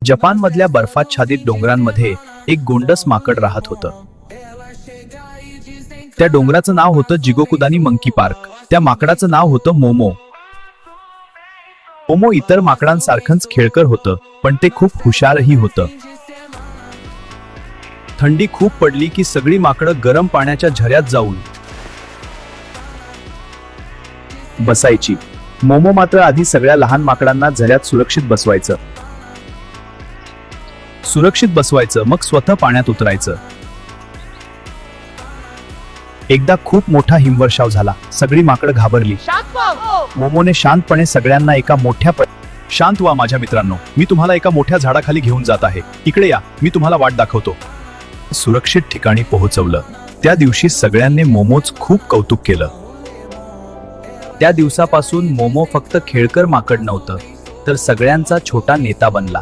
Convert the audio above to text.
जपानमधल्या बर्फाच्छादित डोंगरांमध्ये एक गोंडस माकड राहत होतं. त्या डोंगराचं नाव होतं जिगोकुदानी मंकी पार्क. त्या माकडाचं नाव होतं मोमो. मोमो इतर माकडांसारखंच खेळकर होतं, पण ते खूप हुशारही होतं. थंडी खूप पडली की सगळी माकडं गरम पाण्याच्या झऱ्यात जाऊन बसायची. मोमो मात्र आधी सगळ्या लहान माकडांना झऱ्यात सुरक्षित बसवायचं, मग स्वतः पाण्यात उतरायचं. एकदा खूप मोठा हिमवर्षाव झाला. सगळी माकडं घाबरली. मोमोने शांतपणे सगळ्यांना एका मोठ्या शांत व्हा माझ्या मित्रांनो, मी तुम्हाला एका मोठ्या झाडाखाली घेऊन जात आहे. इकडे या, मी तुम्हाला वाट दाखवतो. सुरक्षित ठिकाणी पोहोचवलं. त्या दिवशी सगळ्यांनी मोमोचं खूप कौतुक केलं. त्या दिवसापासून मोमो फक्त खेळकर माकड नव्हतं, तर सगळ्यांचा छोटा नेता बनला.